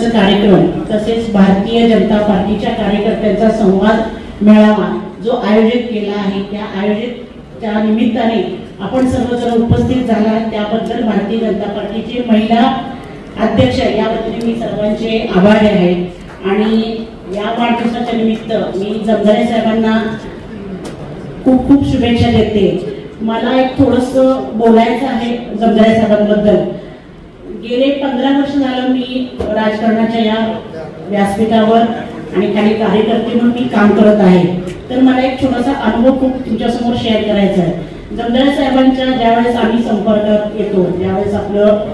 कार्यक्रम तसेच भारतीय जनता पार्टीच्या कार्यकर्त्यांचा संवाद मेळावा जो आयोजित केला आहे त्या निमित्ताने आपण सर्वजण उपस्थित झाला त्याबद्दल भारतीय जनता पार्टीचे महिला अध्यक्ष याबद्दल मी सर्वांचे आभारी आहे। आणि या वाढदिवसाच्या निमित्त मी जमदारे साहेबांना खूप खूप शुभेच्छा देते। मला एक थोडंसं बोलायचं आहे जमदारे साहेबांबद्दल। गेले 15 वर्ष झालं मी राजकारणाच्या या व्यासपीठावर आणि काही कार्यकर्ते म्हणून मी काम करत आहे। तर मला एक छोटासा अनुभव खूप तुमच्यासमोर शेअर करायचा आहे। जमदारे साहेबांच्या ज्यावेळेस आम्ही संपर्कात येतो त्यावेळेस आपलं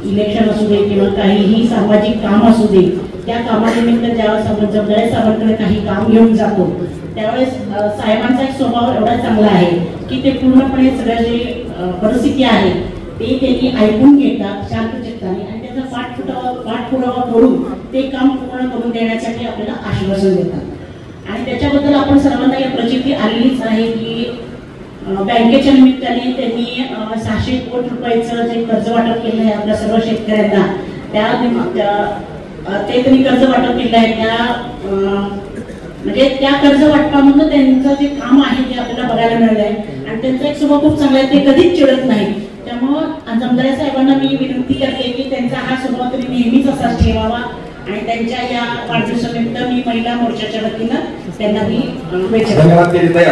इलेक्शन असू दे किंवा काहीही सामाजिक काम असू दे त्या कामानिमित्त ज्यावेळेस आपण जमदारे साहेबांकडे काही काम घेऊन जातो त्यावेळेस साहेबांचा एक स्वभाव एवढा चांगला आहे की ते पूर्णपणे सगळं जे परिस्थिती आहे ते त्यांनी ऐकून घेतात शांत चित्ताने आणि त्याचा पाठपुरावा करून ते काम पूर्ण करून देण्यासाठी आपल्याला आश्वासन देतात। आणि त्याच्याबद्दल आपण सर्वांना या प्रचिती आलेलीच आहे की बँकेच्या निमित्ताने त्यांनी 600 कोटी रुपयाचं जे कर्ज वाटप केलं आहे आपल्या सर्व शेतकऱ्यांना ते त्यांनी कर्ज वाटप केलं आहे म्हणजे त्या कर्ज वाटपामधून त्यांचं जे काम आहे ते आपल्याला बघायला मिळालं आहे। आणि त्यांचा एक स्वभाव खूप चांगला आहे, ते कधीच चिडत नाही। त्यामुळं जमदारे साहेबांना मी विनंती करते की त्यांचा हा स्वभाव तरी नेहमीच असाच ठेवावा आणि त्यांच्या या वाढदिवसानिमित्त मी महिला मोर्चाच्या वतीनं त्यांना मी शुभेच्छा देते।